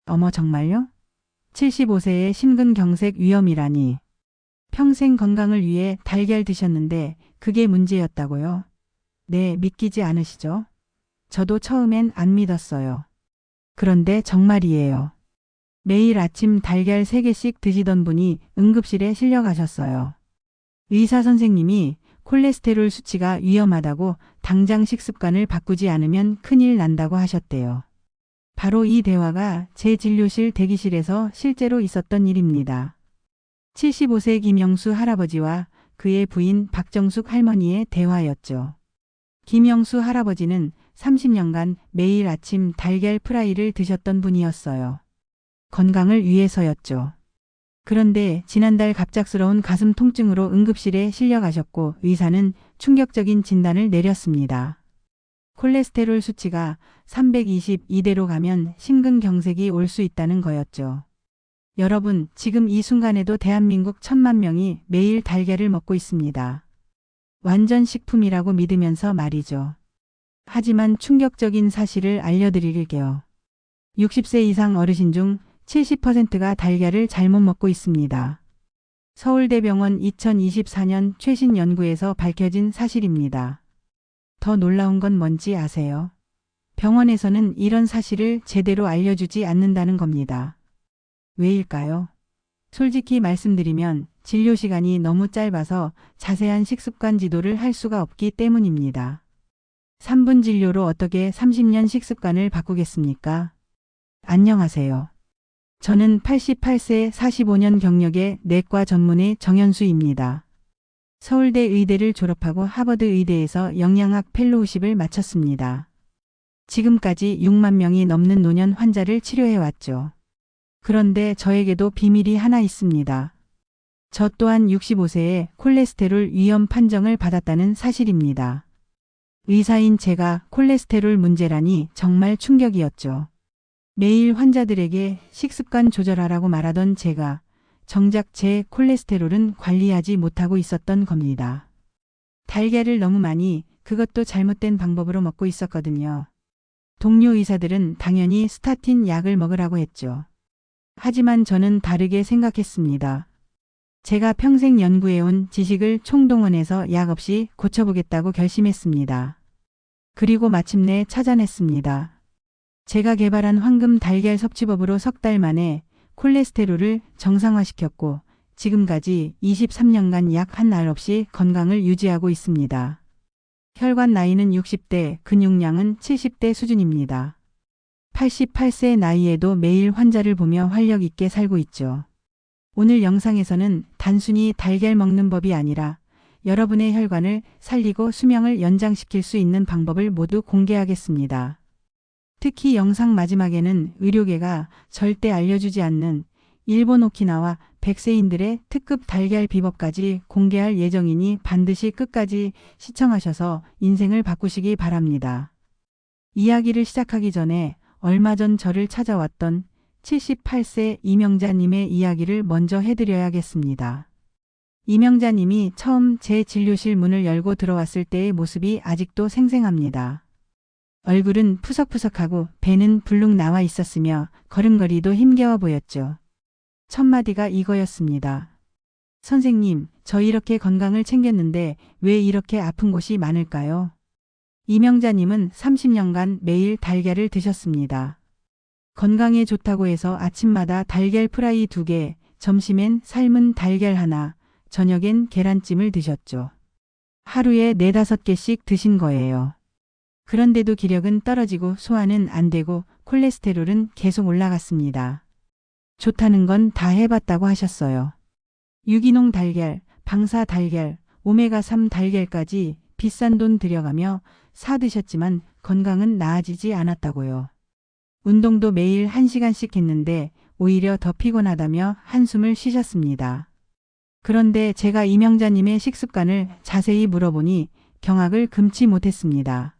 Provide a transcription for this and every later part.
어머 정말요? 75세의 심근경색 위험이라니. 평생 건강을 위해 달걀 드셨는데 그게 문제였다고요? 네, 믿기지 않으시죠? 저도 처음엔 안 믿었어요. 그런데 정말이에요. 매일 아침 달걀 3개씩 드시던 분이 응급실에 실려가셨어요. 의사 선생님이 콜레스테롤 수치가 위험하다고 당장 식습관을 바꾸지 않으면 큰일 난다고 하셨대요. 바로 이 대화가 제 진료실 대기실에서 실제로 있었던 일입니다. 75세 김영수 할아버지와 그의 부인 박정숙 할머니의 대화였죠. 김영수 할아버지는 30년간 매일 아침 달걀 프라이를 드셨던 분이었어요. 건강을 위해서였죠. 그런데 지난달 갑작스러운 가슴 통증으로 응급실에 실려가셨고 의사는 충격적인 진단을 내렸습니다. 콜레스테롤 수치가 322대로 가면 심근경색이 올 수 있다는 거였죠. 여러분, 지금 이 순간에도 대한민국 1,000만 명이 매일 달걀을 먹고 있습니다. 완전 식품이라고 믿으면서 말이죠. 하지만 충격적인 사실을 알려드릴게요. 60세 이상 어르신 중 70%가 달걀을 잘못 먹고 있습니다. 서울대병원 2024년 최신 연구에서 밝혀진 사실입니다. 더 놀라운 건 뭔지 아세요? 병원에서는 이런 사실을 제대로 알려주지 않는다는 겁니다. 왜일까요? 솔직히 말씀드리면 진료 시간이 너무 짧아서 자세한 식습관 지도를 할 수가 없기 때문입니다. 3분 진료로 어떻게 30년 식습관을 바꾸겠습니까? 안녕하세요. 저는 88세 45년 경력의 내과 전문의 정현수입니다. 서울대 의대를 졸업하고 하버드 의대에서 영양학 펠로우십을 마쳤습니다. 지금까지 6만 명이 넘는 노년 환자를 치료해왔죠. 그런데 저에게도 비밀이 하나 있습니다. 저 또한 65세에 콜레스테롤 위험 판정을 받았다는 사실입니다. 의사인 제가 콜레스테롤 문제라니 정말 충격이었죠. 매일 환자들에게 식습관 조절하라고 말하던 제가 정작 제 콜레스테롤은 관리하지 못하고 있었던 겁니다. 달걀을 너무 많이, 그것도 잘못된 방법으로 먹고 있었거든요. 동료 의사들은 당연히 스타틴 약을 먹으라고 했죠. 하지만 저는 다르게 생각했습니다. 제가 평생 연구해온 지식을 총동원해서 약 없이 고쳐보겠다고 결심했습니다. 그리고 마침내 찾아냈습니다. 제가 개발한 황금 달걀 섭취법으로 3달 만에 콜레스테롤을 정상화시켰고 지금까지 23년간 약 한 알 없이 건강을 유지하고 있습니다. 혈관 나이는 60대, 근육량은 70대 수준입니다. 88세 나이에도 매일 환자를 보며 활력 있게 살고 있죠. 오늘 영상에서는 단순히 달걀 먹는 법이 아니라 여러분의 혈관을 살리고 수명을 연장시킬 수 있는 방법을 모두 공개하겠습니다. 특히 영상 마지막에는 의료계가 절대 알려주지 않는 일본 오키나와 백세인들의 특급 달걀 비법까지 공개할 예정이니 반드시 끝까지 시청하셔서 인생을 바꾸시기 바랍니다. 이야기를 시작하기 전에 얼마 전 저를 찾아왔던 78세 이명자님의 이야기를 먼저 해드려야겠습니다. 이명자님이 처음 제 진료실 문을 열고 들어왔을 때의 모습이 아직도 생생합니다. 얼굴은 푸석푸석하고 배는 불룩 나와 있었으며 걸음걸이도 힘겨워 보였죠. 첫 마디가 이거였습니다. 선생님, 저 이렇게 건강을 챙겼는데 왜 이렇게 아픈 곳이 많을까요? 이명자님은 30년간 매일 달걀을 드셨습니다. 건강에 좋다고 해서 아침마다 달걀 프라이 2개, 점심엔 삶은 달걀 하나, 저녁엔 계란찜을 드셨죠. 하루에 4-5개씩 드신 거예요. 그런데도 기력은 떨어지고 소화는 안 되고 콜레스테롤은 계속 올라갔습니다. 좋다는 건 다 해봤다고 하셨어요. 유기농 달걀, 방사 달걀, 오메가3 달걀까지 비싼 돈 들여가며 사드셨지만 건강은 나아지지 않았다고요. 운동도 매일 1시간씩 했는데 오히려 더 피곤하다며 한숨을 쉬셨습니다. 그런데 제가 이명자님의 식습관을 자세히 물어보니 경악을 금치 못했습니다.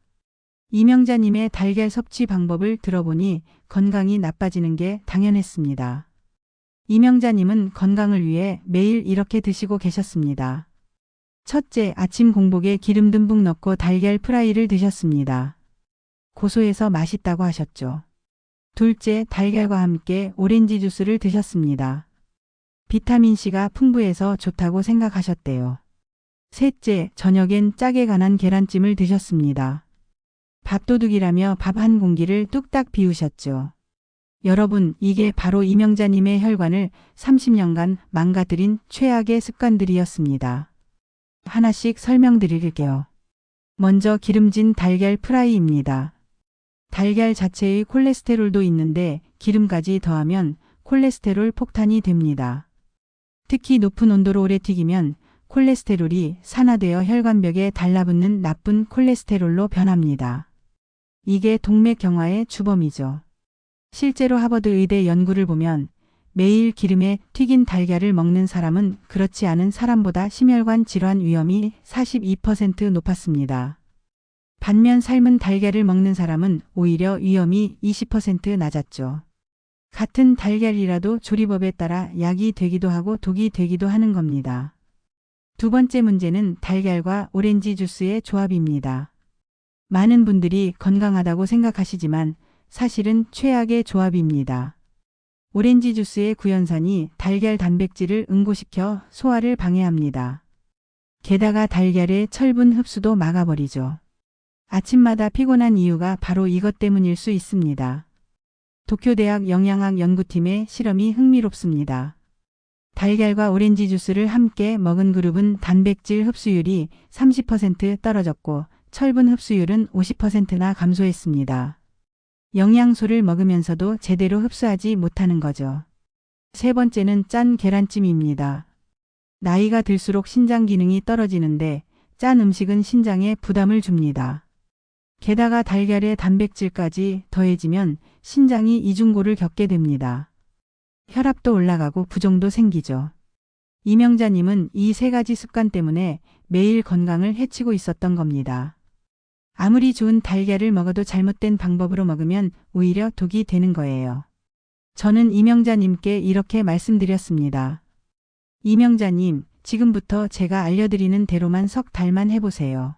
이명자님의 달걀 섭취 방법을 들어보니 건강이 나빠지는 게 당연했습니다. 이명자님은 건강을 위해 매일 이렇게 드시고 계셨습니다. 첫째, 아침 공복에 기름 듬뿍 넣고 달걀 프라이를 드셨습니다. 고소해서 맛있다고 하셨죠. 둘째, 달걀과 함께 오렌지 주스를 드셨습니다. 비타민C가 풍부해서 좋다고 생각하셨대요. 셋째, 저녁엔 짜게 간한 계란찜을 드셨습니다. 밥도둑이라며 밥 한 공기를 뚝딱 비우셨죠. 여러분, 이게 바로 이명자님의 혈관을 30년간 망가뜨린 최악의 습관들이었습니다. 하나씩 설명드릴게요. 먼저 기름진 달걀 프라이입니다. 달걀 자체의 콜레스테롤도 있는데 기름까지 더하면 콜레스테롤 폭탄이 됩니다. 특히 높은 온도로 오래 튀기면 콜레스테롤이 산화되어 혈관벽에 달라붙는 나쁜 콜레스테롤로 변합니다. 이게 동맥경화의 주범이죠. 실제로 하버드 의대 연구를 보면 매일 기름에 튀긴 달걀을 먹는 사람은 그렇지 않은 사람보다 심혈관 질환 위험이 42% 높았습니다. 반면 삶은 달걀을 먹는 사람은 오히려 위험이 20% 낮았죠. 같은 달걀이라도 조리법에 따라 약이 되기도 하고 독이 되기도 하는 겁니다. 두 번째 문제는 달걀과 오렌지 주스의 조합입니다. 많은 분들이 건강하다고 생각하시지만 사실은 최악의 조합입니다. 오렌지 주스의 구연산이 달걀 단백질을 응고시켜 소화를 방해합니다. 게다가 달걀의 철분 흡수도 막아버리죠. 아침마다 피곤한 이유가 바로 이것 때문일 수 있습니다. 도쿄대학 영양학 연구팀의 실험이 흥미롭습니다. 달걀과 오렌지 주스를 함께 먹은 그룹은 단백질 흡수율이 30% 떨어졌고 철분 흡수율은 50%나 감소했습니다. 영양소를 먹으면서도 제대로 흡수하지 못하는 거죠. 세 번째는 짠 계란찜입니다. 나이가 들수록 신장 기능이 떨어지는데 짠 음식은 신장에 부담을 줍니다. 게다가 달걀의 단백질까지 더해지면 신장이 이중고를 겪게 됩니다. 혈압도 올라가고 부종도 생기죠. 이명자님은 이 세 가지 습관 때문에 매일 건강을 해치고 있었던 겁니다. 아무리 좋은 달걀을 먹어도 잘못된 방법으로 먹으면 오히려 독이 되는 거예요. 저는 이명자님께 이렇게 말씀드렸습니다. 이명자님, 지금부터 제가 알려드리는 대로만 석 달만 해보세요.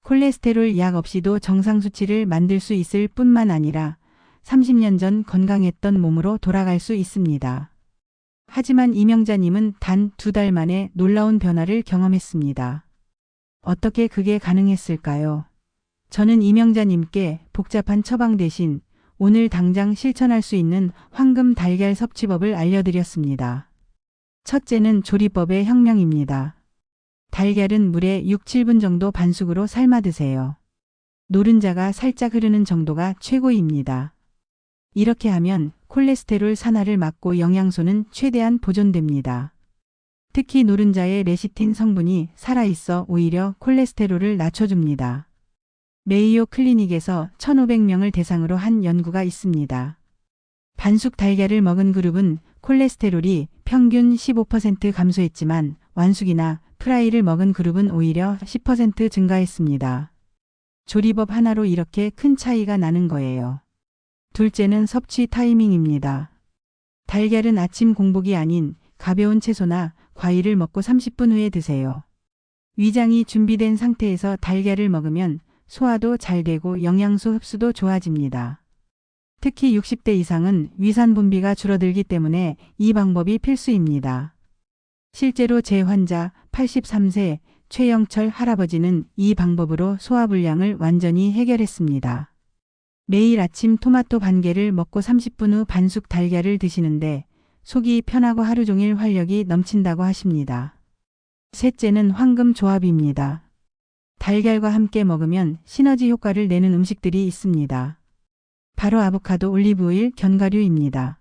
콜레스테롤 약 없이도 정상 수치를 만들 수 있을 뿐만 아니라 30년 전 건강했던 몸으로 돌아갈 수 있습니다. 하지만 이명자님은 단 2달 만에 놀라운 변화를 경험했습니다. 어떻게 그게 가능했을까요? 저는 이명자님께 복잡한 처방 대신 오늘 당장 실천할 수 있는 황금 달걀 섭취법을 알려드렸습니다. 첫째는 조리법의 혁명입니다. 달걀은 물에 6, 7분 정도 반숙으로 삶아 드세요. 노른자가 살짝 흐르는 정도가 최고입니다. 이렇게 하면 콜레스테롤 산화를 막고 영양소는 최대한 보존됩니다. 특히 노른자의 레시틴 성분이 살아있어 오히려 콜레스테롤을 낮춰줍니다. 메이오 클리닉에서 1,500명을 대상으로 한 연구가 있습니다. 반숙 달걀을 먹은 그룹은 콜레스테롤이 평균 15% 감소했지만 완숙이나 프라이를 먹은 그룹은 오히려 10% 증가했습니다. 조리법 하나로 이렇게 큰 차이가 나는 거예요. 둘째는 섭취 타이밍입니다. 달걀은 아침 공복이 아닌 가벼운 채소나 과일을 먹고 30분 후에 드세요. 위장이 준비된 상태에서 달걀을 먹으면 소화도 잘 되고 영양소 흡수도 좋아집니다. 특히 60대 이상은 위산 분비가 줄어들기 때문에 이 방법이 필수입니다. 실제로 제 환자 83세 최영철 할아버지는 이 방법으로 소화불량을 완전히 해결했습니다. 매일 아침 토마토 반 개를 먹고 30분 후 반숙 달걀을 드시는데 속이 편하고 하루 종일 활력이 넘친다고 하십니다. 셋째는 황금 조합입니다. 달걀과 함께 먹으면 시너지 효과를 내는 음식들이 있습니다. 바로 아보카도, 올리브오일, 견과류입니다.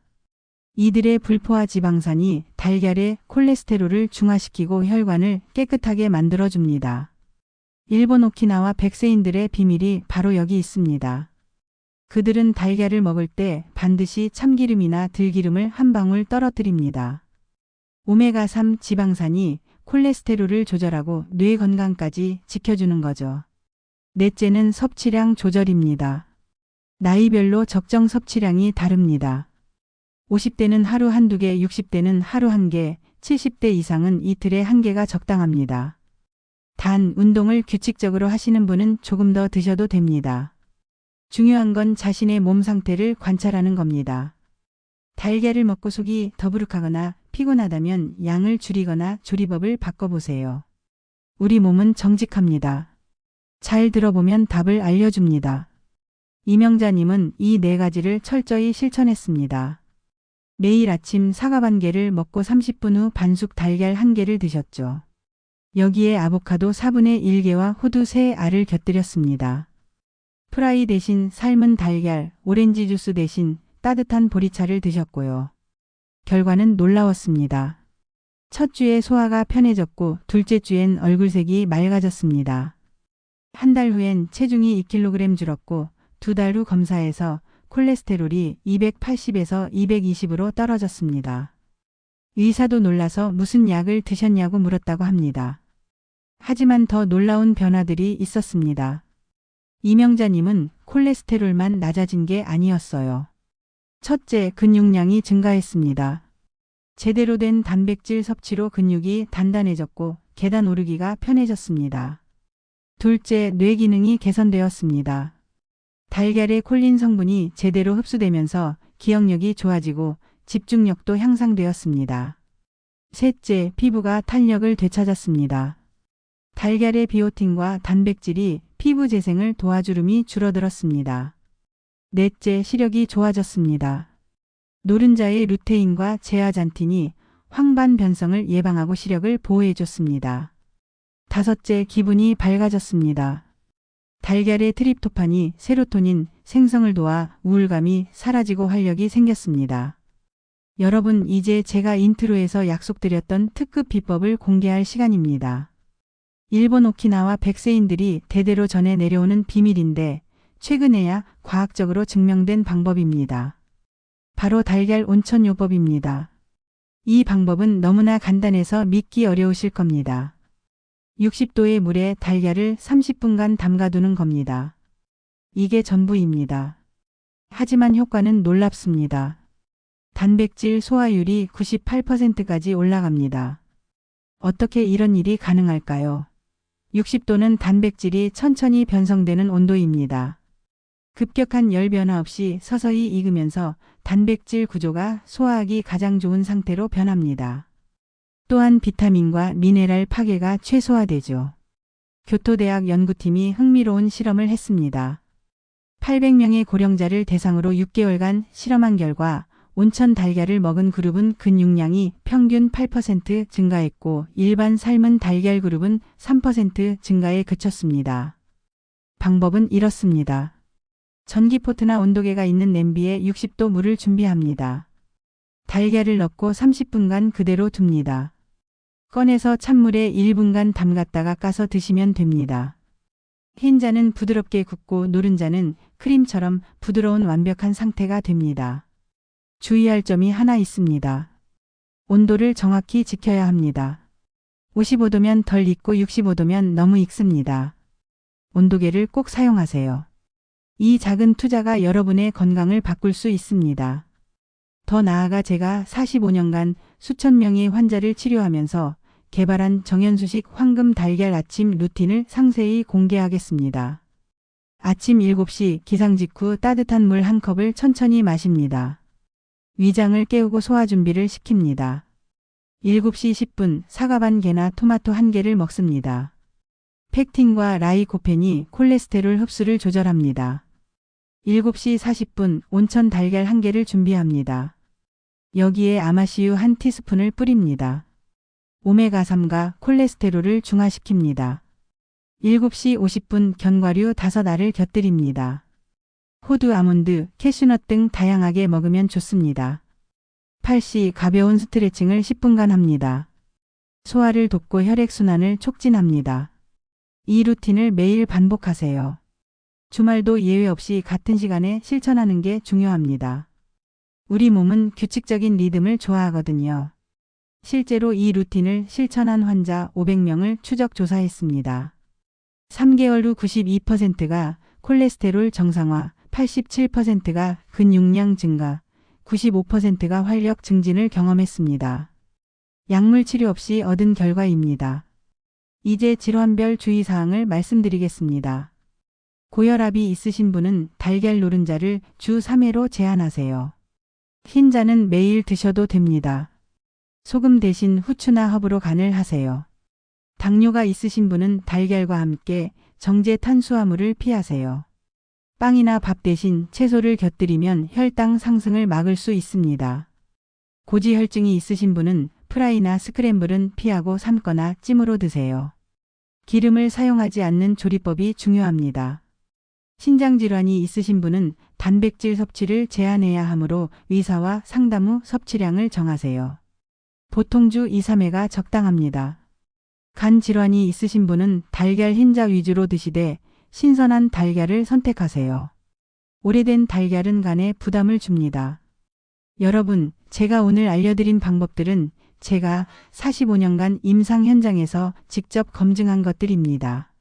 이들의 불포화 지방산이 달걀의 콜레스테롤을 중화시키고 혈관을 깨끗하게 만들어줍니다. 일본 오키나와 백세인들의 비밀이 바로 여기 있습니다. 그들은 달걀을 먹을 때 반드시 참기름이나 들기름을 한 방울 떨어뜨립니다. 오메가3 지방산이 콜레스테롤을 조절하고 뇌 건강까지 지켜주는 거죠. 넷째는 섭취량 조절입니다. 나이별로 적정 섭취량이 다릅니다. 50대는 하루 한두 개, 60대는 하루 한 개, 70대 이상은 이틀에 한 개가 적당합니다. 단 운동을 규칙적으로 하시는 분은 조금 더 드셔도 됩니다. 중요한 건 자신의 몸 상태를 관찰하는 겁니다. 달걀을 먹고 속이 더부룩하거나 피곤하다면 양을 줄이거나 조리법을 바꿔보세요. 우리 몸은 정직합니다. 잘 들어보면 답을 알려줍니다. 이명자님은 이 4가지를 철저히 실천했습니다. 매일 아침 사과 반 개를 먹고 30분 후 반숙 달걀 1개를 드셨죠. 여기에 아보카도 4분의 1개와 호두 3알을 곁들였습니다. 프라이 대신 삶은 달걀, 오렌지 주스 대신 따뜻한 보리차를 드셨고요. 결과는 놀라웠습니다. 첫 주에 소화가 편해졌고 둘째 주엔 얼굴색이 맑아졌습니다. 한 달 후엔 체중이 2kg 줄었고 2달 후 검사에서 콜레스테롤이 280에서 220으로 떨어졌습니다. 의사도 놀라서 무슨 약을 드셨냐고 물었다고 합니다. 하지만 더 놀라운 변화들이 있었습니다. 이명자님은 콜레스테롤만 낮아진 게 아니었어요. 첫째, 근육량이 증가했습니다. 제대로 된 단백질 섭취로 근육이 단단해졌고 계단 오르기가 편해졌습니다. 둘째, 뇌 기능이 개선되었습니다. 달걀의 콜린 성분이 제대로 흡수되면서 기억력이 좋아지고 집중력도 향상되었습니다. 셋째, 피부가 탄력을 되찾았습니다. 달걀의 비오틴과 단백질이 피부 재생을 도와주름이 줄어들었습니다. 넷째, 시력이 좋아졌습니다. 노른자의 루테인과 제아잔틴이 황반 변성을 예방하고 시력을 보호해줬습니다. 다섯째, 기분이 밝아졌습니다. 달걀의 트립토판이 세로토닌 생성을 도와 우울감이 사라지고 활력이 생겼습니다. 여러분, 이제 제가 인트로에서 약속드렸던 특급 비법을 공개할 시간입니다. 일본 오키나와 백세인들이 대대로 전해 내려오는 비밀인데 최근에야 과학적으로 증명된 방법입니다. 바로 달걀 온천요법입니다. 이 방법은 너무나 간단해서 믿기 어려우실 겁니다. 60도의 물에 달걀을 30분간 담가두는 겁니다. 이게 전부입니다. 하지만 효과는 놀랍습니다. 단백질 소화율이 98%까지 올라갑니다. 어떻게 이런 일이 가능할까요? 60도는 단백질이 천천히 변성되는 온도입니다. 급격한 열 변화 없이 서서히 익으면서 단백질 구조가 소화하기 가장 좋은 상태로 변합니다. 또한 비타민과 미네랄 파괴가 최소화되죠. 교토대학 연구팀이 흥미로운 실험을 했습니다. 800명의 고령자를 대상으로 6개월간 실험한 결과 온천 달걀을 먹은 그룹은 근육량이 평균 8% 증가했고 일반 삶은 달걀 그룹은 3% 증가에 그쳤습니다. 방법은 이렇습니다. 전기포트나 온도계가 있는 냄비에 60도 물을 준비합니다. 달걀을 넣고 30분간 그대로 둡니다. 꺼내서 찬물에 1분간 담갔다가 까서 드시면 됩니다. 흰자는 부드럽게 굳고 노른자는 크림처럼 부드러운 완벽한 상태가 됩니다. 주의할 점이 하나 있습니다. 온도를 정확히 지켜야 합니다. 55도면 덜 익고 65도면 너무 익습니다. 온도계를 꼭 사용하세요. 이 작은 투자가 여러분의 건강을 바꿀 수 있습니다. 더 나아가 제가 45년간 수천 명의 환자를 치료하면서 개발한 정연수식 황금 달걀 아침 루틴을 상세히 공개하겠습니다. 아침 7시 기상 직후 따뜻한 물 1컵을 천천히 마십니다. 위장을 깨우고 소화 준비를 시킵니다. 7시 10분 사과 반 개나 토마토 1개를 먹습니다. 펙틴과 라이코펜이 콜레스테롤 흡수를 조절합니다. 7시 40분 온천 달걀 1개를 준비합니다. 여기에 아마시유 1티스푼을 뿌립니다. 오메가3가 콜레스테롤을 중화시킵니다. 7시 50분 견과류 5알을 곁들입니다. 호두, 아몬드, 캐슈넛 등 다양하게 먹으면 좋습니다. 8시 가벼운 스트레칭을 10분간 합니다. 소화를 돕고 혈액순환을 촉진합니다. 이 루틴을 매일 반복하세요. 주말도 예외 없이 같은 시간에 실천하는 게 중요합니다. 우리 몸은 규칙적인 리듬을 좋아하거든요. 실제로 이 루틴을 실천한 환자 500명을 추적 조사했습니다. 3개월 후 92%가 콜레스테롤 정상화, 87%가 근육량 증가, 95%가 활력 증진을 경험했습니다. 약물 치료 없이 얻은 결과입니다. 이제 질환별 주의사항을 말씀드리겠습니다. 고혈압이 있으신 분은 달걀 노른자를 주 3회로 제한하세요. 흰자는 매일 드셔도 됩니다. 소금 대신 후추나 허브로 간을 하세요. 당뇨가 있으신 분은 달걀과 함께 정제 탄수화물을 피하세요. 빵이나 밥 대신 채소를 곁들이면 혈당 상승을 막을 수 있습니다. 고지혈증이 있으신 분은 프라이나 스크램블은 피하고 삶거나 찜으로 드세요. 기름을 사용하지 않는 조리법이 중요합니다. 신장질환이 있으신 분은 단백질 섭취를 제한해야 하므로 의사와 상담 후 섭취량을 정하세요. 보통 주 2, 3회가 적당합니다. 간 질환이 있으신 분은 달걀 흰자 위주로 드시되 신선한 달걀을 선택하세요. 오래된 달걀은 간에 부담을 줍니다. 여러분, 제가 오늘 알려드린 방법들은 제가 45년간 임상 현장에서 직접 검증한 것들입니다.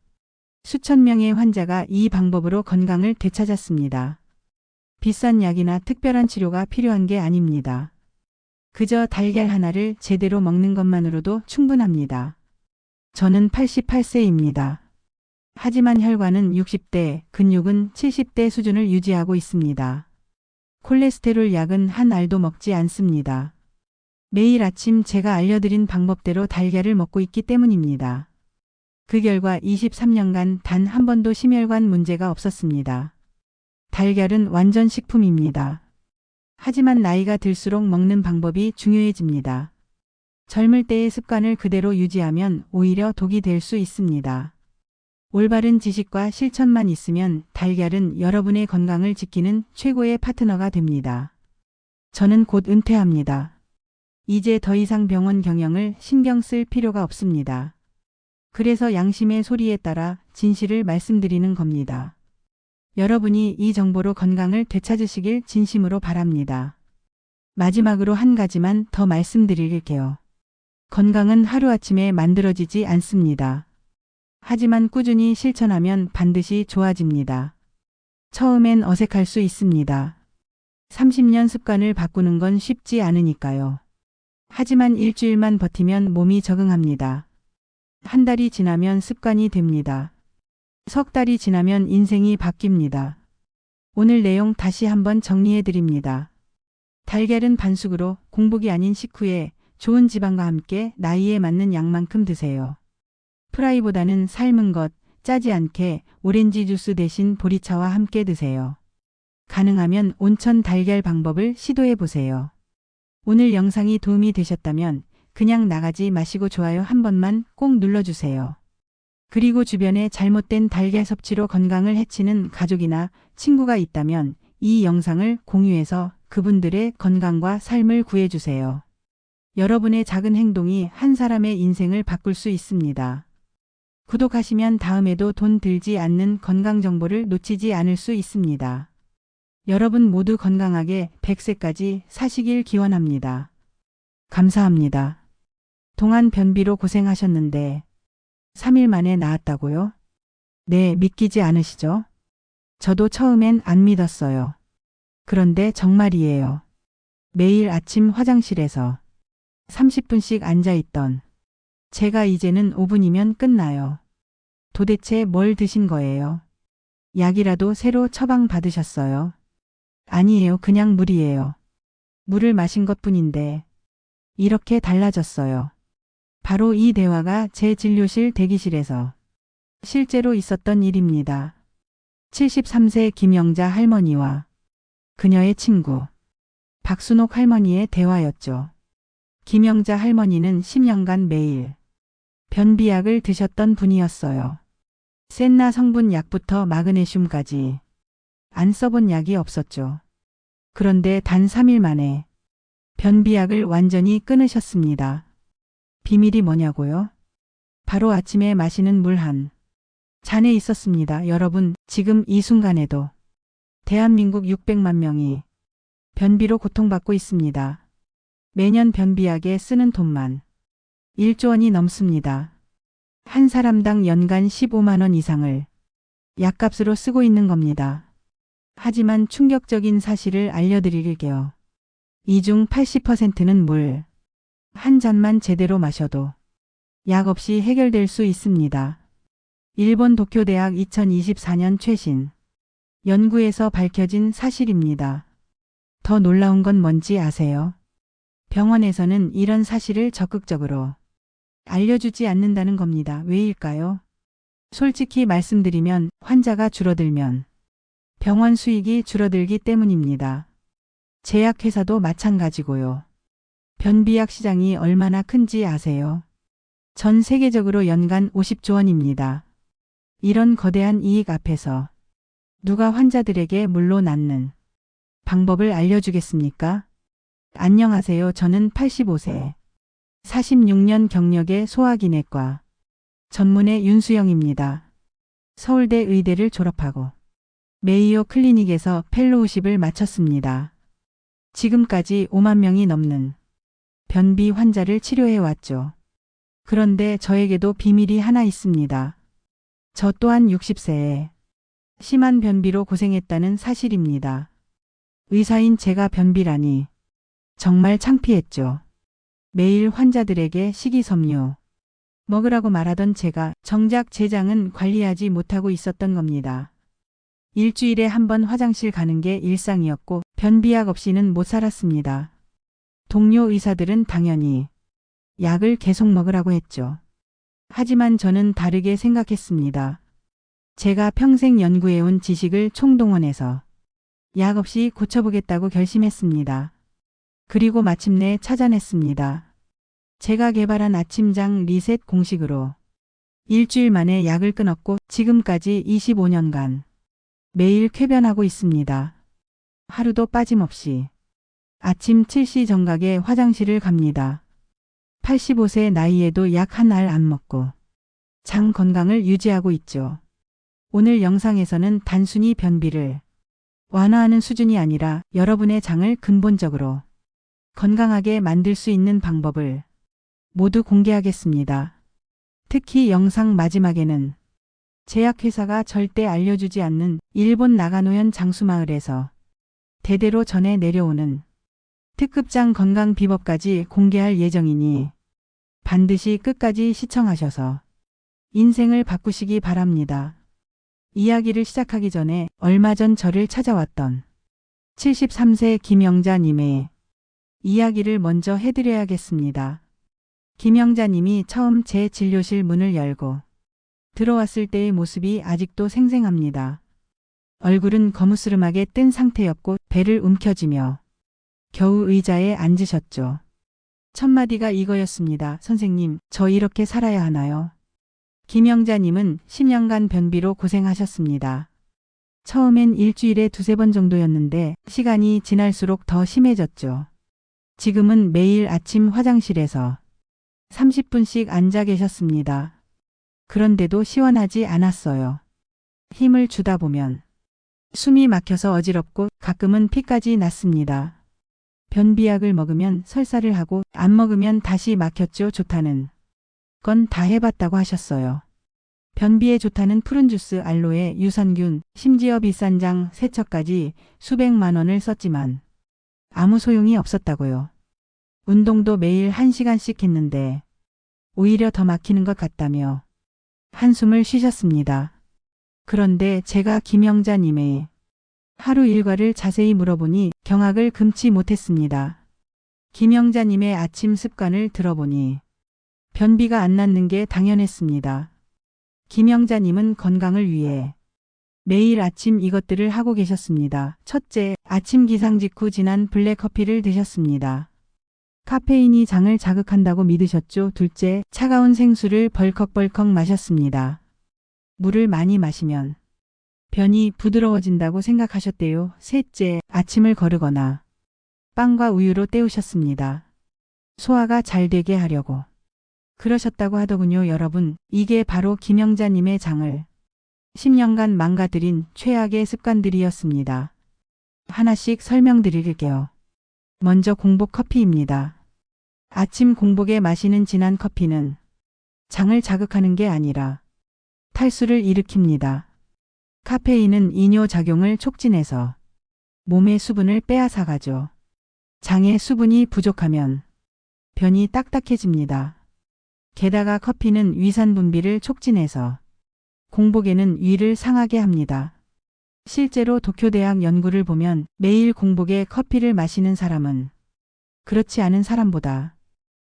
수천 명의 환자가 이 방법으로 건강을 되찾았습니다. 비싼 약이나 특별한 치료가 필요한 게 아닙니다. 그저 달걀 하나를 제대로 먹는 것만으로도 충분합니다. 저는 88세입니다. 하지만 혈관은 60대, 근육은 70대 수준을 유지하고 있습니다. 콜레스테롤 약은 한 알도 먹지 않습니다. 매일 아침 제가 알려드린 방법대로 달걀을 먹고 있기 때문입니다. 그 결과 23년간 단 한 번도 심혈관 문제가 없었습니다. 달걀은 완전 식품입니다. 하지만 나이가 들수록 먹는 방법이 중요해집니다. 젊을 때의 습관을 그대로 유지하면 오히려 독이 될 수 있습니다. 올바른 지식과 실천만 있으면 달걀은 여러분의 건강을 지키는 최고의 파트너가 됩니다. 저는 곧 은퇴합니다. 이제 더 이상 병원 경영을 신경 쓸 필요가 없습니다. 그래서 양심의 소리에 따라 진실을 말씀드리는 겁니다. 여러분이 이 정보로 건강을 되찾으시길 진심으로 바랍니다. 마지막으로 한 가지만 더 말씀드릴게요. 건강은 하루아침에 만들어지지 않습니다. 하지만 꾸준히 실천하면 반드시 좋아집니다. 처음엔 어색할 수 있습니다. 30년 습관을 바꾸는 건 쉽지 않으니까요. 하지만 일주일만 버티면 몸이 적응합니다. 한 달이 지나면 습관이 됩니다. 석 달이 지나면 인생이 바뀝니다. 오늘 내용 다시 한번 정리해 드립니다. 달걀은 반숙으로 공복이 아닌 식후에 좋은 지방과 함께 나이에 맞는 양만큼 드세요. 프라이보다는 삶은 것, 짜지 않게 오렌지 주스 대신 보리차와 함께 드세요. 가능하면 온천 달걀 방법을 시도해 보세요. 오늘 영상이 도움이 되셨다면 그냥 나가지 마시고 좋아요 한 번만 꼭 눌러주세요. 그리고 주변에 잘못된 달걀 섭취로 건강을 해치는 가족이나 친구가 있다면 이 영상을 공유해서 그분들의 건강과 삶을 구해주세요. 여러분의 작은 행동이 한 사람의 인생을 바꿀 수 있습니다. 구독하시면 다음에도 돈 들지 않는 건강 정보를 놓치지 않을 수 있습니다. 여러분 모두 건강하게 100세까지 사시길 기원합니다. 감사합니다. 동안 변비로 고생하셨는데 3일 만에 나았다고요? 네, 믿기지 않으시죠? 저도 처음엔 안 믿었어요. 그런데 정말이에요. 매일 아침 화장실에서 30분씩 앉아있던 제가 이제는 5분이면 끝나요. 도대체 뭘 드신 거예요? 약이라도 새로 처방 받으셨어요? 아니에요. 그냥 물이에요. 물을 마신 것뿐인데 이렇게 달라졌어요. 바로 이 대화가 제 진료실 대기실에서 실제로 있었던 일입니다. 73세 김영자 할머니와 그녀의 친구 박순옥 할머니의 대화였죠. 김영자 할머니는 10년간 매일 변비약을 드셨던 분이었어요. 센나 성분 약부터 마그네슘까지 안 써본 약이 없었죠. 그런데 단 3일 만에 변비약을 완전히 끊으셨습니다. 비밀이 뭐냐고요? 바로 아침에 마시는 물 한 잔에 있었습니다. 여러분, 지금 이 순간에도 대한민국 600만 명이 변비로 고통받고 있습니다. 매년 변비약에 쓰는 돈만 1조 원이 넘습니다. 한 사람당 연간 15만 원 이상을 약값으로 쓰고 있는 겁니다. 하지만 충격적인 사실을 알려드릴게요. 이 중 80%는 물 한 잔만 제대로 마셔도 약 없이 해결될 수 있습니다. 일본 도쿄대학 2024년 최신 연구에서 밝혀진 사실입니다. 더 놀라운 건 뭔지 아세요? 병원에서는 이런 사실을 적극적으로 알려주지 않는다는 겁니다. 왜일까요? 솔직히 말씀드리면 환자가 줄어들면 병원 수익이 줄어들기 때문입니다. 제약회사도 마찬가지고요. 변비약 시장이 얼마나 큰지 아세요? 전 세계적으로 연간 50조 원입니다. 이런 거대한 이익 앞에서 누가 환자들에게 물로 낫는 방법을 알려주겠습니까? 안녕하세요. 저는 85세, 46년 경력의 소화기내과 전문의 윤수영입니다. 서울대 의대를 졸업하고 메이오 클리닉에서 펠로우십을 마쳤습니다. 지금까지 5만 명이 넘는 변비 환자를 치료해 왔죠. 그런데 저에게도 비밀이 하나 있습니다. 저 또한 60세에 심한 변비로 고생했다는 사실입니다. 의사인 제가 변비라니 정말 창피했죠. 매일 환자들에게 식이섬유 먹으라고 말하던 제가 정작 제 장은 관리하지 못하고 있었던 겁니다. 일주일에 한 번 화장실 가는 게 일상이었고 변비약 없이는 못 살았습니다. 동료 의사들은 당연히 약을 계속 먹으라고 했죠. 하지만 저는 다르게 생각했습니다. 제가 평생 연구해온 지식을 총동원해서 약 없이 고쳐보겠다고 결심했습니다. 그리고 마침내 찾아냈습니다. 제가 개발한 아침장 리셋 공식으로 일주일 만에 약을 끊었고 지금까지 25년간 매일 쾌변하고 있습니다. 하루도 빠짐없이 아침 7시 정각에 화장실을 갑니다. 85세 나이에도 약 한 알 안 먹고 장 건강을 유지하고 있죠. 오늘 영상에서는 단순히 변비를 완화하는 수준이 아니라 여러분의 장을 근본적으로 건강하게 만들 수 있는 방법을 모두 공개하겠습니다. 특히 영상 마지막에는 제약회사가 절대 알려주지 않는 일본 나가노현 장수마을에서 대대로 전해 내려오는 특급장 건강 비법까지 공개할 예정이니 반드시 끝까지 시청하셔서 인생을 바꾸시기 바랍니다. 이야기를 시작하기 전에 얼마 전 저를 찾아왔던 73세 김영자님의 이야기를 먼저 해드려야겠습니다. 김영자님이 처음 제 진료실 문을 열고 들어왔을 때의 모습이 아직도 생생합니다. 얼굴은 거무스름하게 뜬 상태였고 배를 움켜쥐며 겨우 의자에 앉으셨죠. 첫 마디가 이거였습니다. 선생님, 저 이렇게 살아야 하나요? 김영자님은 10년간 변비로 고생하셨습니다. 처음엔 일주일에 2-3번 정도였는데 시간이 지날수록 더 심해졌죠. 지금은 매일 아침 화장실에서 30분씩 앉아 계셨습니다. 그런데도 시원하지 않았어요. 힘을 주다 보면 숨이 막혀서 어지럽고 가끔은 피까지 났습니다. 변비약을 먹으면 설사를 하고 안 먹으면 다시 막혔죠. 좋다는 건 다 해봤다고 하셨어요. 변비에 좋다는 푸른 주스, 알로에, 유산균, 심지어 비싼 장, 세척까지 수백만 원을 썼지만 아무 소용이 없었다고요. 운동도 매일 1시간씩 했는데 오히려 더 막히는 것 같다며 한숨을 쉬셨습니다. 그런데 제가 김영자님의 하루 일과를 자세히 물어보니 경악을 금치 못했습니다. 김영자님의 아침 습관을 들어보니 변비가 안 낫는 게 당연했습니다. 김영자님은 건강을 위해 매일 아침 이것들을 하고 계셨습니다. 첫째, 아침 기상 직후 진한 블랙커피를 드셨습니다. 카페인이 장을 자극한다고 믿으셨죠. 둘째, 차가운 생수를 벌컥벌컥 마셨습니다. 물을 많이 마시면 변이 부드러워진다고 생각하셨대요. 셋째, 아침을 거르거나 빵과 우유로 때우셨습니다. 소화가 잘 되게 하려고 그러셨다고 하더군요. 여러분, 이게 바로 김영자님의 장을 10년간 망가뜨린 최악의 습관들이었습니다. 하나씩 설명드릴게요. 먼저 공복 커피입니다. 아침 공복에 마시는 진한 커피는 장을 자극하는 게 아니라 탈수를 일으킵니다. 카페인은 이뇨작용을 촉진해서 몸의 수분을 빼앗아가죠. 장에 수분이 부족하면 변이 딱딱해집니다. 게다가 커피는 위산 분비를 촉진해서 공복에는 위를 상하게 합니다. 실제로 도쿄대학 연구를 보면 매일 공복에 커피를 마시는 사람은 그렇지 않은 사람보다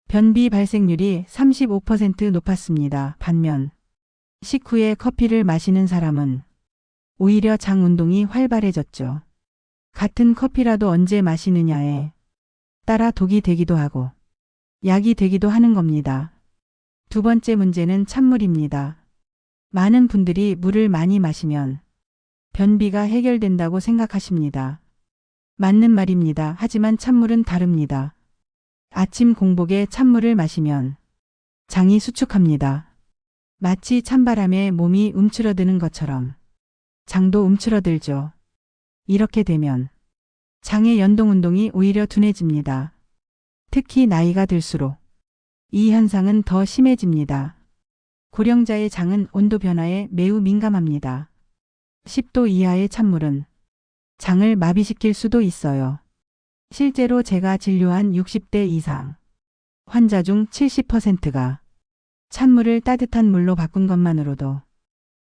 변비 발생률이 35% 높았습니다. 반면 식후에 커피를 마시는 사람은 오히려 장 운동이 활발해졌죠. 같은 커피라도 언제 마시느냐에 따라 독이 되기도 하고 약이 되기도 하는 겁니다. 두 번째 문제는 찬물입니다. 많은 분들이 물을 많이 마시면 변비가 해결된다고 생각하십니다. 맞는 말입니다. 하지만 찬물은 다릅니다. 아침 공복에 찬물을 마시면 장이 수축합니다. 마치 찬바람에 몸이 움츠러드는 것처럼 장도 움츠러들죠. 이렇게 되면 장의 연동운동이 오히려 둔해집니다. 특히 나이가 들수록 이 현상은 더 심해집니다. 고령자의 장은 온도 변화에 매우 민감합니다. 10도 이하의 찬물은 장을 마비시킬 수도 있어요. 실제로 제가 진료한 60대 이상 환자 중 70%가 찬물을 따뜻한 물로 바꾼 것만으로도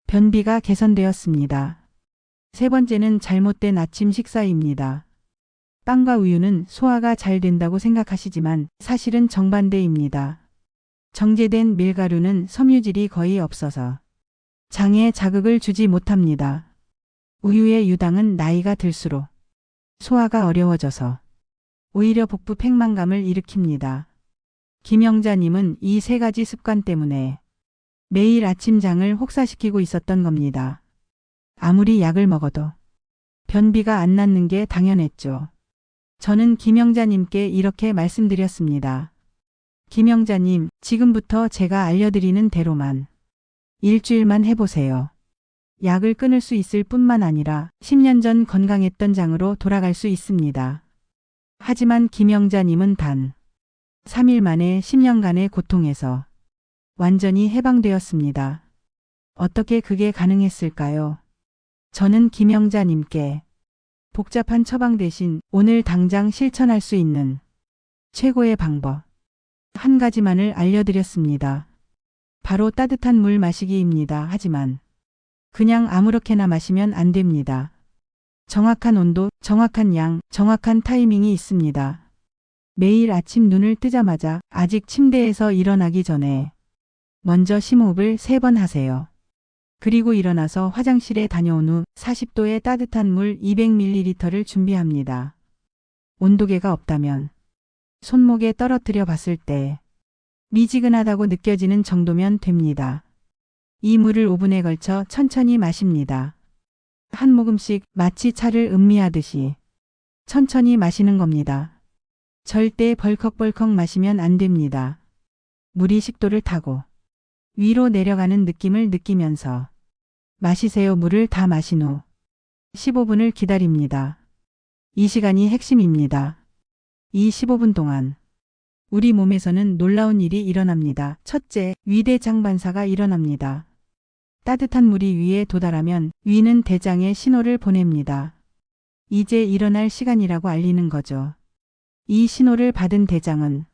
변비가 개선되었습니다. 세 번째는 잘못된 아침 식사입니다. 빵과 우유는 소화가 잘 된다고 생각하시지만 사실은 정반대입니다. 정제된 밀가루는 섬유질이 거의 없어서 장에 자극을 주지 못합니다. 우유의 유당은 나이가 들수록 소화가 어려워져서 오히려 복부 팽만감을 일으킵니다. 김영자님은 이 세 가지 습관 때문에 매일 아침 장을 혹사시키고 있었던 겁니다. 아무리 약을 먹어도 변비가 안 낫는 게 당연했죠. 저는 김영자님께 이렇게 말씀드렸습니다. 김영자님, 지금부터 제가 알려드리는 대로만 일주일만 해보세요. 약을 끊을 수 있을 뿐만 아니라 10년 전 건강했던 장으로 돌아갈 수 있습니다. 하지만 김영자님은 단 3일 만에 10년간의 고통에서 완전히 해방되었습니다. 어떻게 그게 가능했을까요? 저는 김영자님께 복잡한 처방 대신 오늘 당장 실천할 수 있는 최고의 방법 한 가지만을 알려드렸습니다. 바로 따뜻한 물 마시기입니다. 하지만 그냥 아무렇게나 마시면 안 됩니다. 정확한 온도, 정확한 양, 정확한 타이밍이 있습니다. 매일 아침 눈을 뜨자마자 아직 침대에서 일어나기 전에 먼저 심호흡을 3번 하세요. 그리고 일어나서 화장실에 다녀온 후 40도의 따뜻한 물 200ml를 준비합니다. 온도계가 없다면 손목에 떨어뜨려 봤을 때 미지근하다고 느껴지는 정도면 됩니다. 이 물을 5분에 걸쳐 천천히 마십니다. 한 모금씩 마치 차를 음미하듯이 천천히 마시는 겁니다. 절대 벌컥벌컥 마시면 안 됩니다. 물이 식도를 타고 위로 내려가는 느낌을 느끼면서 마시세요. 물을 다 마신 후 15분을 기다립니다. 이 시간이 핵심입니다. 이 15분 동안 우리 몸에서는 놀라운 일이 일어납니다. 첫째, 위대장 반사가 일어납니다. 따뜻한 물이 위에 도달하면 위는 대장에 신호를 보냅니다. 이제 일어날 시간이라고 알리는 거죠. 이 신호를 받은 대장은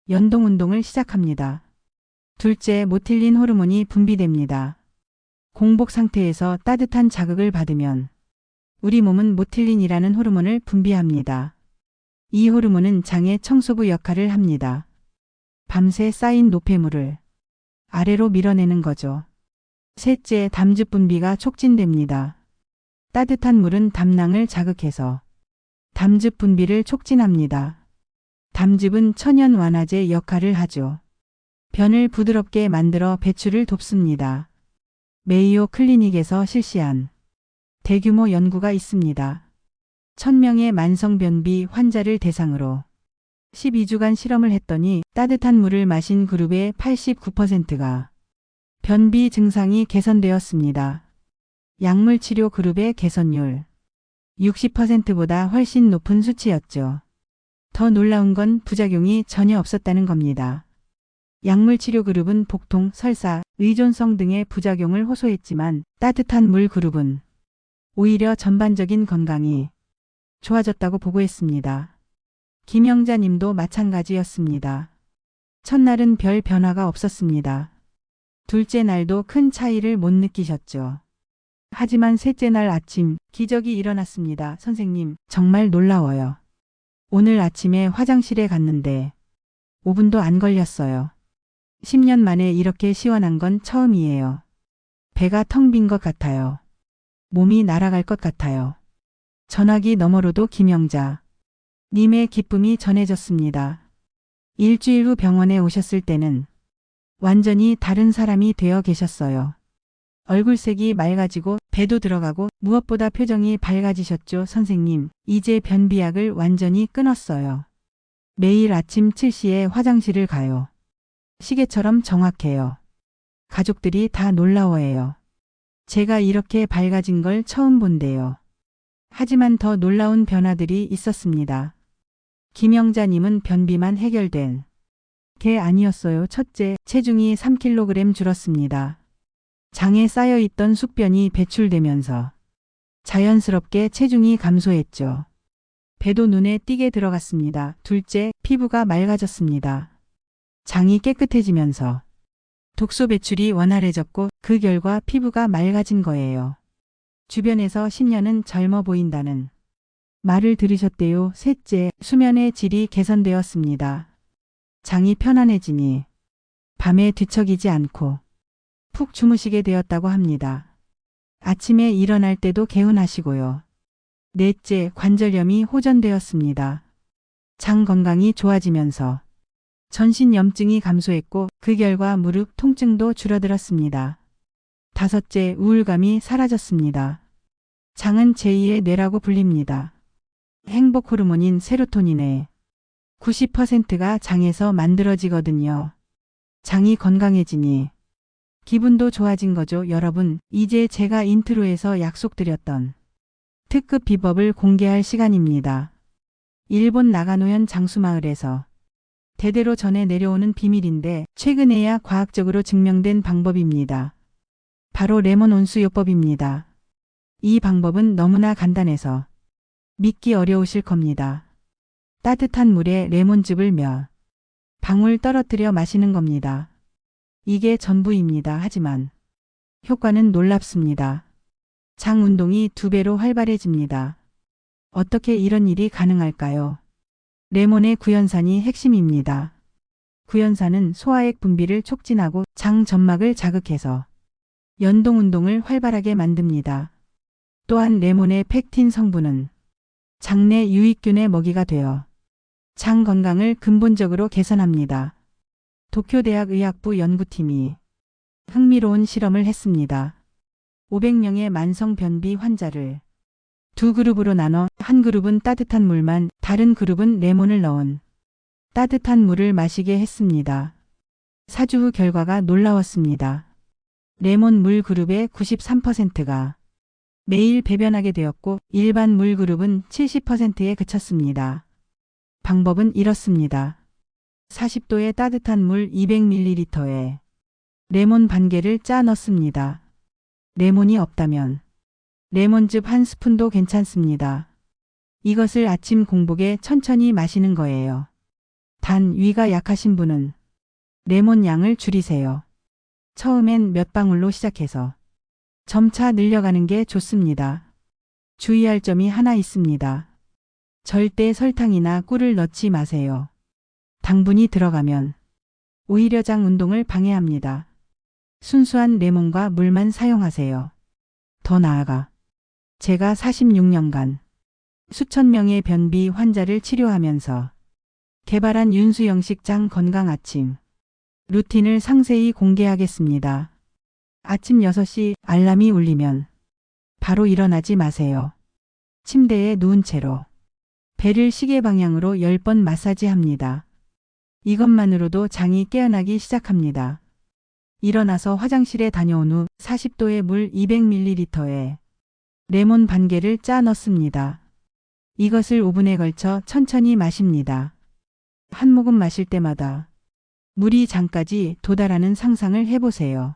연동운동을 시작합니다. 둘째, 모틸린 호르몬이 분비됩니다. 공복 상태에서 따뜻한 자극을 받으면 우리 몸은 모틸린이라는 호르몬을 분비합니다. 이 호르몬은 장의 청소부 역할을 합니다. 밤새 쌓인 노폐물을 아래로 밀어내는 거죠. 셋째, 담즙 분비가 촉진됩니다. 따뜻한 물은 담낭을 자극해서 담즙 분비를 촉진합니다. 담즙은 천연 완화제 역할을 하죠. 변을 부드럽게 만들어 배출을 돕습니다. 메이오 클리닉에서 실시한 대규모 연구가 있습니다. 1000명의 만성변비 환자를 대상으로 12주간 실험을 했더니 따뜻한 물을 마신 그룹의 89%가 변비 증상이 개선되었습니다. 약물 치료 그룹의 개선율 60%보다 훨씬 높은 수치였죠. 더 놀라운 건 부작용이 전혀 없었다는 겁니다. 약물 치료 그룹은 복통, 설사, 의존성 등의 부작용을 호소했지만 따뜻한 물 그룹은 오히려 전반적인 건강이 좋아졌다고 보고했습니다. 김영자 님도 마찬가지였습니다. 첫날은 별 변화가 없었습니다. 둘째 날도 큰 차이를 못 느끼셨죠. 하지만 셋째 날 아침 기적이 일어났습니다. 선생님, 정말 놀라워요. 오늘 아침에 화장실에 갔는데 5분도 안 걸렸어요. 10년 만에 이렇게 시원한 건 처음이에요. 배가 텅 빈 것 같아요. 몸이 날아갈 것 같아요. 전화기 너머로도 김영자 님의 기쁨이 전해졌습니다. 일주일 후 병원에 오셨을 때는 완전히 다른 사람이 되어 계셨어요. 얼굴색이 맑아지고 배도 들어가고 무엇보다 표정이 밝아지셨죠. 선생님, 이제 변비약을 완전히 끊었어요. 매일 아침 7시에 화장실을 가요. 시계처럼 정확해요. 가족들이 다 놀라워해요. 제가 이렇게 밝아진 걸 처음 본대요. 하지만 더 놀라운 변화들이 있었습니다. 김영자님은 변비만 해결된 게 아니었어요. 첫째, 체중이 3kg 줄었습니다. 장에 쌓여있던 숙변이 배출되면서 자연스럽게 체중이 감소했죠. 배도 눈에 띄게 들어갔습니다. 둘째, 피부가 맑아졌습니다. 장이 깨끗해지면서 독소 배출이 원활해졌고 그 결과 피부가 맑아진 거예요. 주변에서 10년은 젊어 보인다는 말을 들으셨대요. 셋째, 수면의 질이 개선되었습니다. 장이 편안해지니 밤에 뒤척이지 않고 푹 주무시게 되었다고 합니다. 아침에 일어날 때도 개운하시고요. 넷째, 관절염이 호전되었습니다. 장 건강이 좋아지면서 전신염증이 감소했고 그 결과 무릎 통증도 줄어들었습니다. 다섯째, 우울감이 사라졌습니다. 장은 제2의 뇌라고 불립니다. 행복 호르몬인 세로토닌의 90%가 장에서 만들어지거든요. 장이 건강해지니 기분도 좋아진 거죠. 여러분, 이제 제가 인트로에서 약속드렸던 특급 비법을 공개할 시간입니다. 일본 나가노현 장수마을에서 대대로 전해 내려오는 비밀인데 최근에야 과학적으로 증명된 방법입니다. 바로 레몬 온수요법입니다. 이 방법은 너무나 간단해서 믿기 어려우실 겁니다. 따뜻한 물에 레몬즙을 몇 방울 떨어뜨려 마시는 겁니다. 이게 전부입니다. 하지만 효과는 놀랍습니다. 장 운동이 2배로 활발해집니다. 어떻게 이런 일이 가능할까요? 레몬의 구연산이 핵심입니다. 구연산은 소화액 분비를 촉진하고 장 점막을 자극해서 연동 운동을 활발하게 만듭니다. 또한 레몬의 펙틴 성분은 장내 유익균의 먹이가 되어 장 건강을 근본적으로 개선합니다. 도쿄대학 의학부 연구팀이 흥미로운 실험을 했습니다. 500명의 만성 변비 환자를 2그룹으로 나눠 한 그룹은 따뜻한 물만, 다른 그룹은 레몬을 넣은 따뜻한 물을 마시게 했습니다. 4주 후 결과가 놀라웠습니다. 레몬 물 그룹의 93%가 매일 배변하게 되었고 일반 물 그룹은 70%에 그쳤습니다. 방법은 이렇습니다. 40도의 따뜻한 물 200ml에 레몬 반 개를 짜 넣습니다. 레몬이 없다면 레몬즙 한 스푼도 괜찮습니다. 이것을 아침 공복에 천천히 마시는 거예요. 단 위가 약하신 분은 레몬 양을 줄이세요. 처음엔 몇 방울로 시작해서 점차 늘려가는 게 좋습니다. 주의할 점이 하나 있습니다. 절대 설탕이나 꿀을 넣지 마세요. 당분이 들어가면 오히려 장 운동을 방해합니다. 순수한 레몬과 물만 사용하세요. 더 나아가 제가 46년간 수천 명의 변비 환자를 치료하면서 개발한 윤수영식 장 건강 아침 루틴을 상세히 공개하겠습니다. 아침 6시 알람이 울리면 바로 일어나지 마세요. 침대에 누운 채로 배를 시계 방향으로 10번 마사지합니다. 이것만으로도 장이 깨어나기 시작합니다. 일어나서 화장실에 다녀온 후 40도의 물 200ml에 레몬 반 개를 짜 넣습니다. 이것을 5분에 걸쳐 천천히 마십니다. 한 모금 마실 때마다 물이 장까지 도달하는 상상을 해보세요.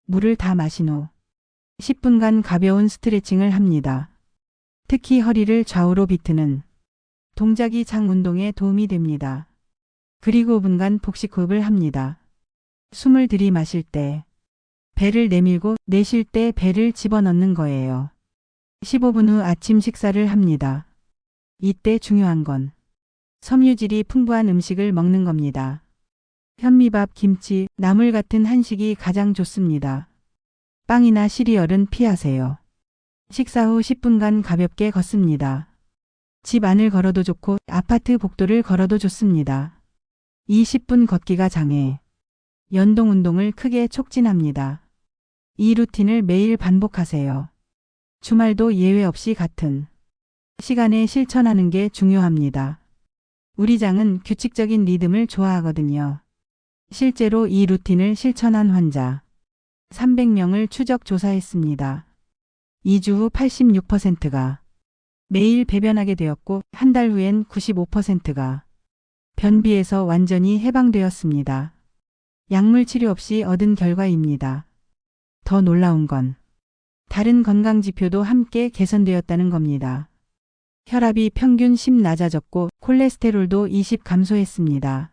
물을 다 마신 후 10분간 가벼운 스트레칭을 합니다. 특히 허리를 좌우로 비트는 동작이 장 운동에 도움이 됩니다. 그리고 5분간 복식 호흡을 합니다. 숨을 들이마실 때 배를 내밀고 내쉴 때 배를 집어넣는 거예요. 15분 후 아침 식사를 합니다. 이때 중요한 건 섬유질이 풍부한 음식을 먹는 겁니다. 현미밥, 김치, 나물 같은 한식이 가장 좋습니다. 빵이나 시리얼은 피하세요. 식사 후 10분간 가볍게 걷습니다. 집 안을 걸어도 좋고 아파트 복도를 걸어도 좋습니다. 이 10분 걷기가 장애, 연동 운동을 크게 촉진합니다. 이 루틴을 매일 반복하세요. 주말도 예외 없이 같은 시간에 실천하는 게 중요합니다. 우리 장은 규칙적인 리듬을 좋아하거든요. 실제로 이 루틴을 실천한 환자 300명을 추적 조사했습니다. 2주 후 86%가 매일 배변하게 되었고 한 달 후엔 95%가 변비에서 완전히 해방되었습니다. 약물 치료 없이 얻은 결과입니다. 더 놀라운 건 다른 건강 지표도 함께 개선되었다는 겁니다. 혈압이 평균 10 낮아졌고 콜레스테롤도 20 감소했습니다.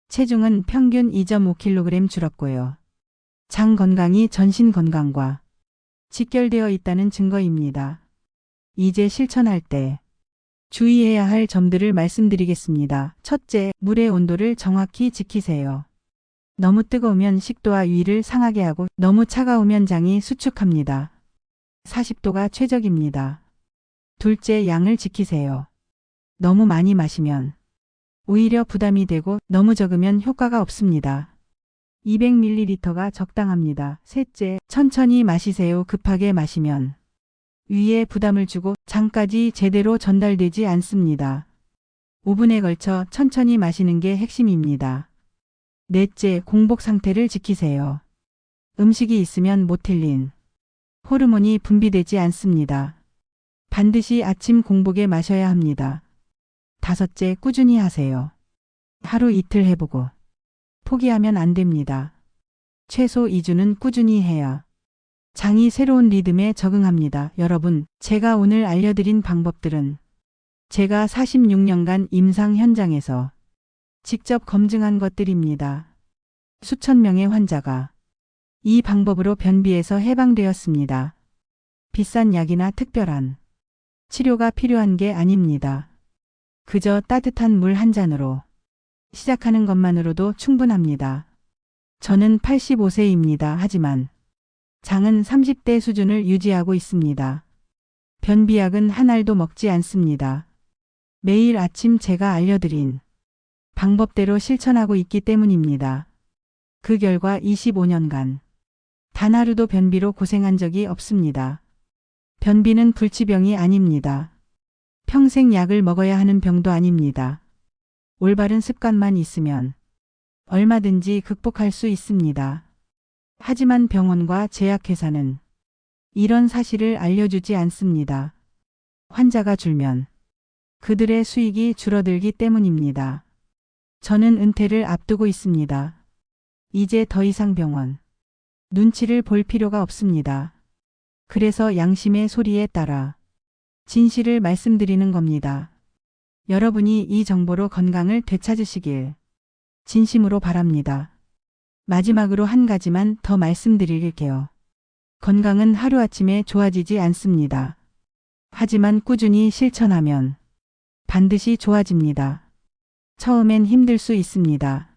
체중은 평균 2.5kg 줄었고요. 장 건강이 전신 건강과 직결되어 있다는 증거입니다. 이제 실천할 때 주의해야 할 점들을 말씀드리겠습니다. 첫째, 물의 온도를 정확히 지키세요. 너무 뜨거우면 식도와 위를 상하게 하고 너무 차가우면 장이 수축합니다. 40도가 최적입니다. 둘째, 양을 지키세요. 너무 많이 마시면 오히려 부담이 되고 너무 적으면 효과가 없습니다. 200ml가 적당합니다. 셋째, 천천히 마시세요. 급하게 마시면 위에 부담을 주고 장까지 제대로 전달되지 않습니다. 5분에 걸쳐 천천히 마시는 게 핵심입니다. 넷째, 공복 상태를 지키세요. 음식이 있으면 모텔린, 호르몬이 분비되지 않습니다. 반드시 아침 공복에 마셔야 합니다. 다섯째, 꾸준히 하세요. 하루 이틀 해보고 포기하면 안 됩니다. 최소 2주는 꾸준히 해야 장이 새로운 리듬에 적응합니다. 여러분, 제가 오늘 알려드린 방법들은 제가 46년간 임상 현장에서 직접 검증한 것들입니다. 수천 명의 환자가 이 방법으로 변비에서 해방되었습니다. 비싼 약이나 특별한 치료가 필요한 게 아닙니다. 그저 따뜻한 물 한 잔으로 시작하는 것만으로도 충분합니다. 저는 85세입니다. 하지만 장은 30대 수준을 유지하고 있습니다. 변비약은 한 알도 먹지 않습니다. 매일 아침 제가 알려드린 방법대로 실천하고 있기 때문입니다. 그 결과 25년간 단 하루도 변비로 고생한 적이 없습니다. 변비는 불치병이 아닙니다. 평생 약을 먹어야 하는 병도 아닙니다. 올바른 습관만 있으면 얼마든지 극복할 수 있습니다. 하지만 병원과 제약회사는 이런 사실을 알려주지 않습니다. 환자가 줄면 그들의 수익이 줄어들기 때문입니다. 저는 은퇴를 앞두고 있습니다. 이제 더 이상 병원 눈치를 볼 필요가 없습니다. 그래서 양심의 소리에 따라 진실을 말씀드리는 겁니다. 여러분이 이 정보로 건강을 되찾으시길 진심으로 바랍니다. 마지막으로 한 가지만 더 말씀드릴게요. 건강은 하루아침에 좋아지지 않습니다. 하지만 꾸준히 실천하면 반드시 좋아집니다. 처음엔 힘들 수 있습니다.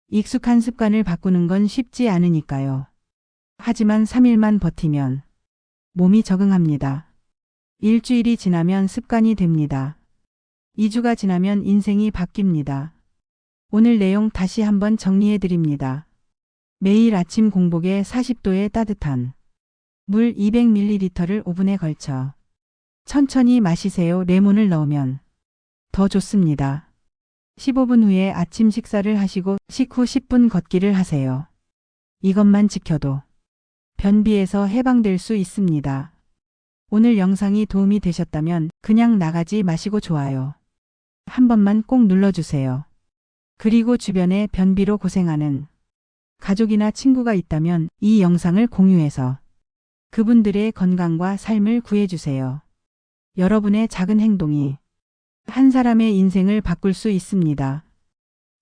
익숙한 습관을 바꾸는 건 쉽지 않으니까요. 하지만 3일만 버티면 몸이 적응합니다. 일주일이 지나면 습관이 됩니다. 2주가 지나면 인생이 바뀝니다. 오늘 내용 다시 한번 정리해 드립니다. 매일 아침 공복에 40도의 따뜻한 물 200ml를 5분에 걸쳐 천천히 마시세요. 레몬을 넣으면 더 좋습니다. 15분 후에 아침 식사를 하시고 식후 10분 걷기를 하세요. 이것만 지켜도 변비에서 해방될 수 있습니다. 오늘 영상이 도움이 되셨다면 그냥 나가지 마시고 좋아요 한 번만 꼭 눌러주세요. 그리고 주변에 변비로 고생하는 가족이나 친구가 있다면 이 영상을 공유해서 그분들의 건강과 삶을 구해주세요. 여러분의 작은 행동이 한 사람의 인생을 바꿀 수 있습니다.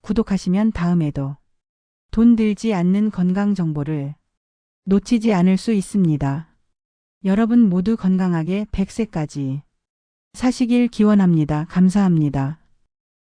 구독하시면 다음에도 돈 들지 않는 건강 정보를 놓치지 않을 수 있습니다. 여러분 모두 건강하게 100세까지 사시길 기원합니다. 감사합니다.